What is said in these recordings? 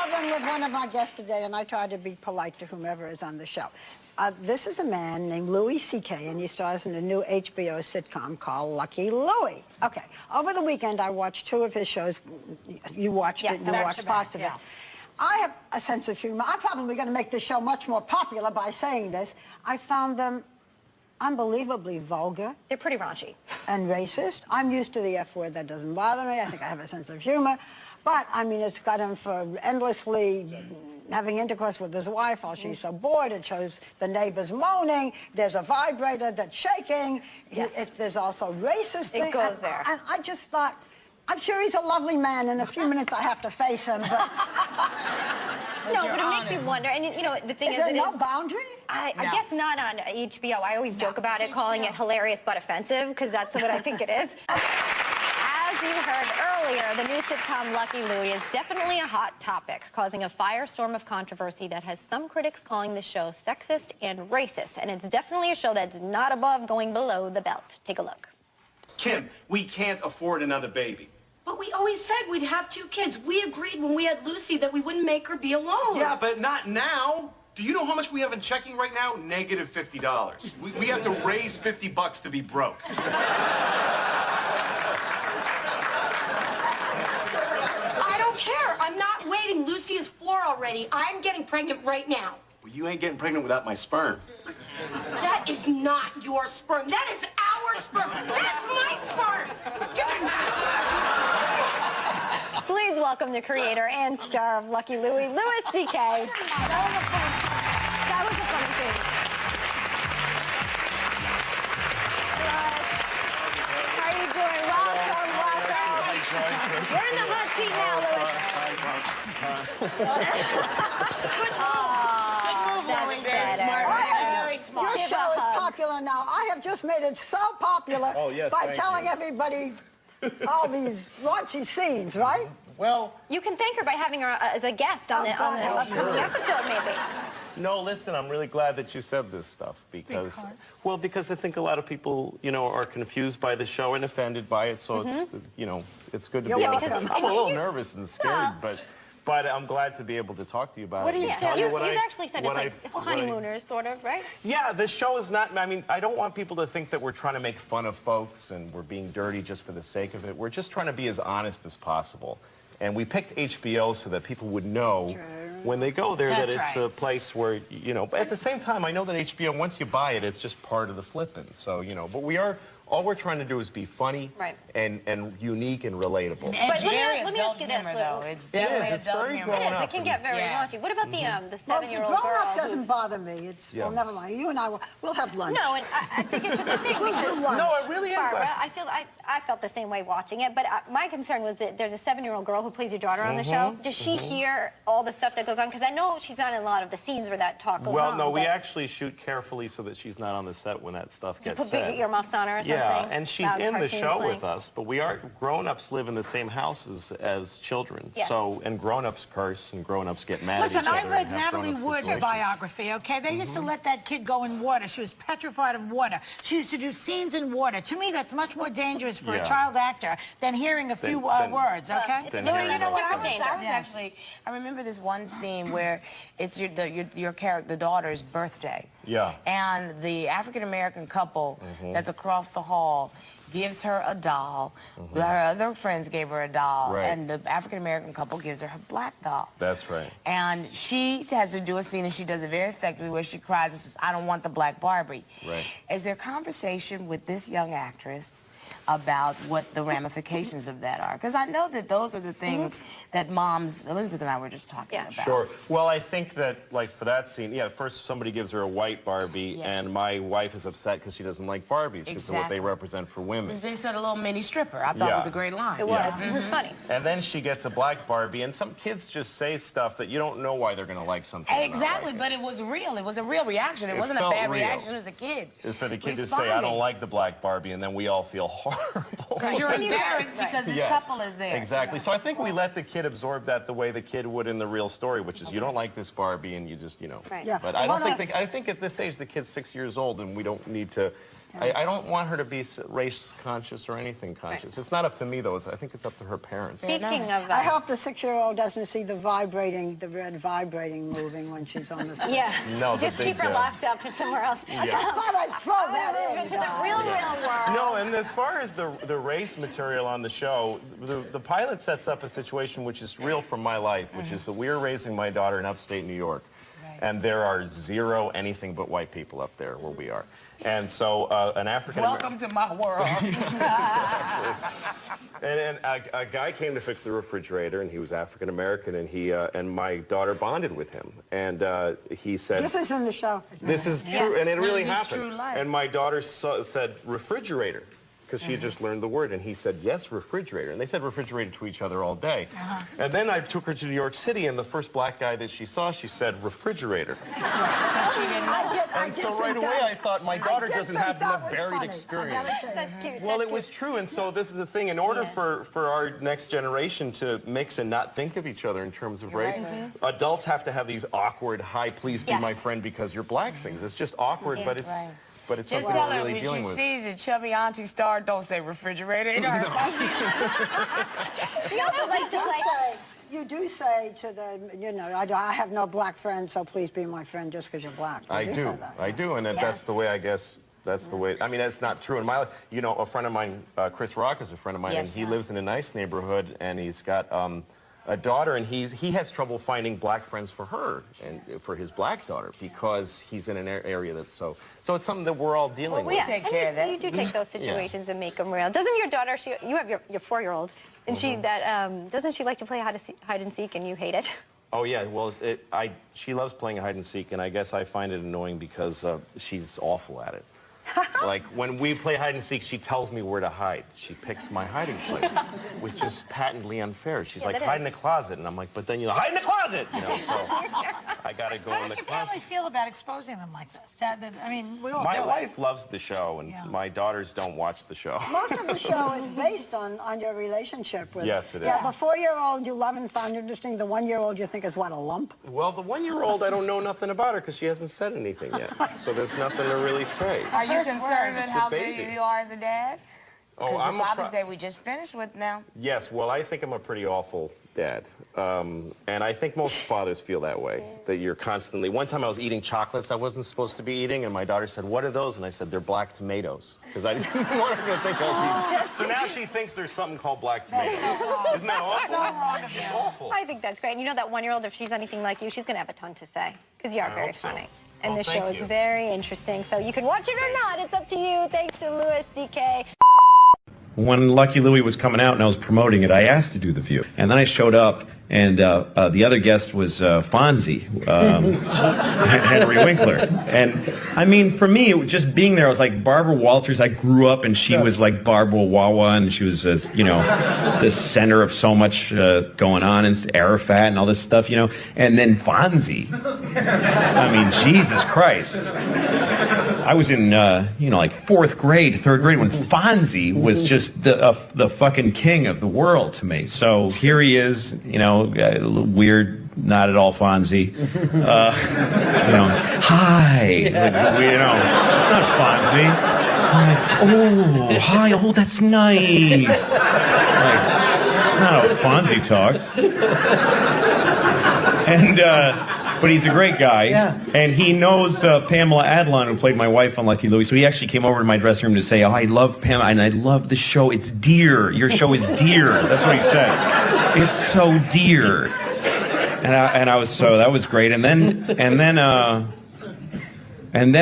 have been with one of my guests today, and I try to be polite to whomever is on the show. This is a man named Louis C.K., and he stars in a new HBO sitcom called Lucky Louie. Okay, over the weekend, I watched 2 of his shows. You watched it, and you watched parts of it. I have a sense of humor. I'm probably going to make this show much more popular by saying this. I found them unbelievably vulgar. They're pretty raunchy. And racist. I'm used to the F word. That doesn't bother me. I think I have a sense of humor. But, I mean, it's got him for endlessly having intercourse with his wife while she's so bored. It shows the neighbors moaning. There's a vibrator that's shaking. Yes. There's also racist things. It goes there. And I just thought, I'm sure he's a lovely man. In a few minutes, I have to face him. But no, but it makes you wonder. And, you know, the thing is, there no boundary? I guess not on HBO. I always joke about it, calling it hilarious but offensive, because that's what I think it is. As you heard earlier, the new sitcom Lucky Louie is definitely a hot topic, causing a firestorm of controversy that has some critics calling the show sexist and racist. And it's definitely a show that's not above going below the belt. Take a look. Kim, we can't afford another baby. But we always said we'd have 2 kids. We agreed when we had Lucy that we wouldn't make her be alone. Yeah, but not now. Do you know how much we have in checking right now? Negative $50. We have to raise $50 to be broke. I don't care. I'm not waiting. Lucy is 4 already. I'm getting pregnant right now. Well, you ain't getting pregnant without my sperm. That is not your sperm. That is our sperm. That's my sperm. Please welcome the creator and star of Lucky Louie, Louis C.K. That was a funny thing. How are you doing? Welcome. You're in the hot seat now, Louis. That's Very smart. Your show is popular now. I have just made it so popular by telling everybody all these raunchy scenes, right? Well, you can thank her by having her as a guest on the upcoming episode, maybe. No, listen, I'm really glad that you said this stuff because I think a lot of people, you know, are confused by the show and offended by it. So it's, you know, it's good to be able to. I'm a little nervous and scared, but I'm glad to be able to talk to you about it. You've actually said it's like honeymooners, sort of, right? Yeah, this show is not, I mean, I don't want people to think that we're trying to make fun of folks and we're being dirty just for the sake of it. We're just trying to be as honest as possible. And we picked HBO so that people would know when they go there that it's a place where, you know, but at the same time, I know that HBO, once you buy it, it's just part of the flipping. So, you know, but all we're trying to do is be funny and unique and relatable. But let me ask you this, though. It's very grown up. It can get very raunchy. What about the 7-year-old girl? Grown up doesn't bother me. It's well, never mind. You and I we'll have lunch. No, and I think it's a good thing. We'll do lunch. No, it really is. Barbara, I felt the same way watching it, but my concern was that there's a 7-year-old girl who plays your daughter on the show. Does she hear all the stuff that goes on? Because I know she's not in a lot of the scenes where that talk goes on. Well, no, we actually shoot carefully so that she's not on the set when that stuff gets said. Your muffs on her or something? Yeah, and she's in the show with us, but we are grown-ups live in the same houses as children. Yeah. So, and grown-ups curse and grown-ups get mad Listen, at each other. I read Natalie Wood's biography, okay? They used to let that kid go in water. She was petrified of water. She used to do scenes in water. To me, that's much more dangerous for a child actor than hearing a few words, okay? You know what? I remember this one scene where it's your character, the daughter's birthday. Yeah. And the African-American couple that's across the hall gives her a doll. Her other friends gave her a doll. And the African-American couple gives her her black doll. That's right. And she has to do a scene, and she does it very effectively, where she cries and says, "I don't want the black Barbie." Right. Is there conversation with this young actress about what the ramifications of that are? Because I know that those are the things that moms, Elizabeth and I were just talking about. Sure. Well, I think that, like, for that scene, first somebody gives her a white Barbie, and my wife is upset because she doesn't like Barbies because of what they represent for women. They said a little mini stripper. I thought it was a great line. It was. It was funny. And then she gets a black Barbie, and some kids just say stuff that you don't know why they're going to like something. Exactly, but it was real. It was a real reaction. It wasn't a bad reaction as a kid. For the kid to say, "I don't like the black Barbie," and then we all feel horrible. Because you're embarrassed because this couple is there. Exactly. So I think we let the kid absorb that the way the kid would in the real story, which is you don't like this Barbie and you just, you know. Yeah. But I don't think, I think at this age the kid's 6 years old and we don't need to I don't want her to be race conscious or anything conscious. It's not up to me, though. I think it's up to her parents. Speaking of I hope the 6-year-old doesn't see the red vibrating moving when she's on the set. Yeah. No, just keep her locked up and somewhere else. I just thought I'd throw that in. Into the real world. No, and as far as the race material on the show, the pilot sets up a situation which is real from my life, which is that we're raising my daughter in upstate New York. And there are zero anything but white people up there where we are. And so an African... Welcome to my world. and a guy came to fix the refrigerator, and he was African American, and he and my daughter bonded with him. And he said... This is in the show. This is true, and it really happened. True life. And my daughter said refrigerator, because she had just learned the word, and he said, yes, refrigerator. And they said refrigerator to each other all day. And then I took her to New York City, and the first black guy that she saw, she said refrigerator. And so right away I thought, my daughter doesn't have enough varied experience. That's cute. Well, it was true, and so this is the thing. In order for our next generation to mix and not think of each other in terms of race, adults have to have these awkward, hi, please be my friend because you're black things. It's just awkward, but it's... But it's Just something tell we're her really when dealing she with. sees a chubby auntie star, don't say refrigerator. You know, She also likes to play. You do say to them, you know, I have no black friends, so please be my friend just because you're black. I do, and that's the way, I guess, that's the way, I mean, that's not true in my life. You know, a friend of mine, Chris Rock is a friend of mine, and he lives in a nice neighborhood, and he's got a daughter, and he has trouble finding black friends for her and for his black daughter because he's in an area that's so it's something that we're all dealing with. We take care of that. You do take those situations and make them real. Doesn't your daughter, you have your 4-year-old, and doesn't she like to play hide and seek and you hate it? Oh yeah, well, she loves playing hide and seek, and I guess I find it annoying because she's awful at it. Like, when we play hide and seek, she tells me where to hide. She picks my hiding place, which is patently unfair. She's like, hide in the closet. And I'm like, but then you hide in the closet! You know, so I got to go in the closet. How does your family feel about exposing them like this? I mean, we all My do wife loves the show, and my daughters don't watch the show. Most of the show is based on your relationship with... Yes, it is. Yeah, the 4-year-old you love and find interesting. The 1-year-old you think is, what, a lump? Well, the 1-year-old, I don't know nothing about her because she hasn't said anything yet. So there's nothing to really say. Are you concerned with how baby. big you are as a dad? Oh, I'm the Father's Day we just finished with now. Yes, well, I think I'm a pretty awful dad. And I think most fathers feel that way, that you're constantly... One time I was eating chocolates I wasn't supposed to be eating, and my daughter said, what are those? And I said, they're black tomatoes. Because I didn't want her to think I was eating... So now she thinks there's something called black tomatoes. Isn't that awful? It's awful. I think that's great. And you know that 1-year-old, if she's anything like you, she's going to have a ton to say. Because you are very funny. And the show is very interesting. So you can watch it or not. It's up to you. Thanks to Louis C.K. When Lucky Louie was coming out and I was promoting it, I asked to do The View. And then I showed up, and the other guest was Fonzie, Henry Winkler. And, I mean, for me, it was just being there, I was like Barbara Walters. I grew up, and she was like Barbara Wawa, and she was, you know, the center of so much going on, and Arafat and all this stuff, you know. And then Fonzie. I mean, Jesus Christ. I was in, you know, like 4th grade, 3rd grade, when Fonzie was just the fucking king of the world to me. So here he is, you know, weird, not at all Fonzie. You know, hi. You know, it's not Fonzie. Oh, hi. Oh, that's nice. Like, it's not how Fonzie talks. And, but he's a great guy, and he knows Pamela Adlon, who played my wife on Lucky Louie, so he actually came over to my dressing room to say, oh, I love Pamela, and I love the show. It's dear. Your show is dear. That's what he said. It's so dear. And I was, so that was great. And then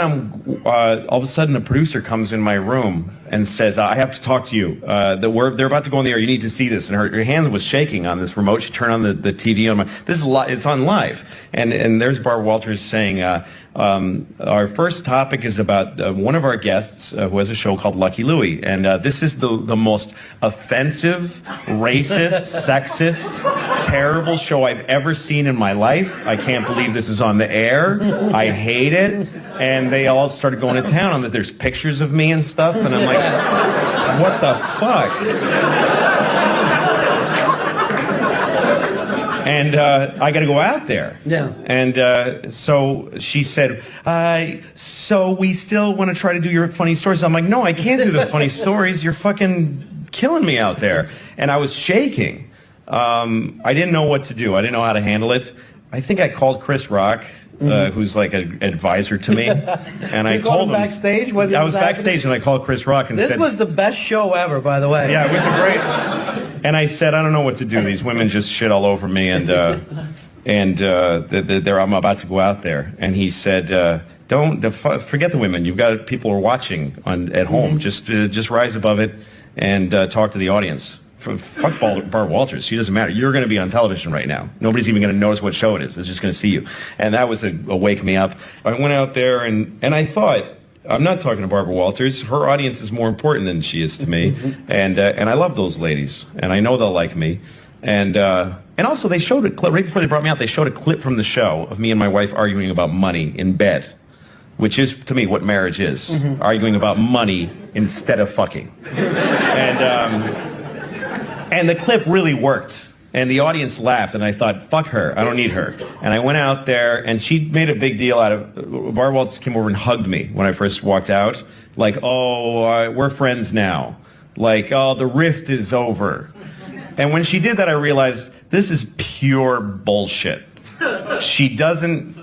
I'm all of a sudden a producer comes in my room and says, I have to talk to you. They're about to go on the air. You need to see this. And her hand was shaking on this remote. She turned on the TV on this is it's on live. And there's Barbara Walters saying, our first topic is about one of our guests who has a show called Lucky Louie. And this is the most offensive, racist, sexist, terrible show I've ever seen in my life. I can't believe this is on the air. I hate it. And they all started going to town on that. There's pictures of me and stuff. And I'm like, what the fuck? And I got to go out there. Yeah. And so she said, so we still want to try to do your funny stories. I'm like, no, I can't do the funny stories. You're fucking killing me out there. And I was shaking. I didn't know what to do. I didn't know how to handle it. I think I called Chris Rock, who's like an advisor to me. And I told him. Backstage? I was backstage and I called Chris Rock and said. This was the best show ever, by the way. Yeah, it was great. And I said, I don't know what to do. These women just shit all over me, and I'm about to go out there. And he said, forget the women. You've got people who are watching at home. Just rise above it and talk to the audience. Fuck Barbara Walters. She doesn't matter. You're going to be on television right now. Nobody's even going to notice what show it is. They're just going to see you. And that was a wake me up. I went out there and I thought, I'm not talking to Barbara Walters. Her audience is more important than she is to me, and I love those ladies, and I know they'll like me, and also they showed a clip right before they brought me out. They showed a clip from the show of me and my wife arguing about money in bed, which is to me what marriage is: arguing about money instead of fucking, and the clip really worked. And the audience laughed, and I thought, fuck her, I don't need her. And I went out there, and she made a big deal out of, Barbara Walters came over and hugged me when I first walked out. Like, oh, we're friends now. Like, oh, the rift is over. And when she did that, I realized this is pure bullshit. She doesn't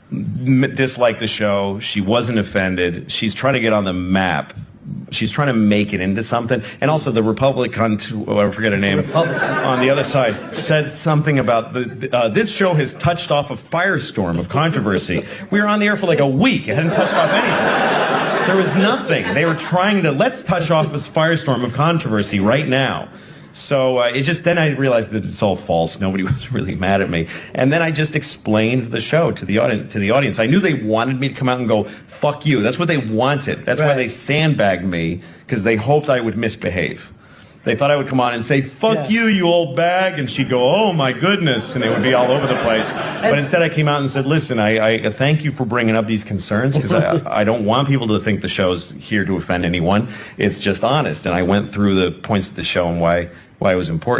dislike the show. She wasn't offended. She's trying to get on the map. She's trying to make it into something. And also the Republican, I forget her name, on the other side, said something about this show has touched off a firestorm of controversy. We were on the air for like a week. It hadn't touched off anything. There was nothing. They were trying to, let's touch off this firestorm of controversy right now. So then I realized that it's all false. Nobody was really mad at me. And then I just explained the show to the audience. I knew they wanted me to come out and go, fuck you. That's what they wanted. That's why they sandbagged me, because they hoped I would misbehave. They thought I would come on and say, fuck you, you old bag. And she'd go, oh, my goodness. And it would be all over the place. But instead I came out and said, listen, I thank you for bringing up these concerns, because I don't want people to think the show's here to offend anyone. It's just honest. And I went through the points of the show and why it was important.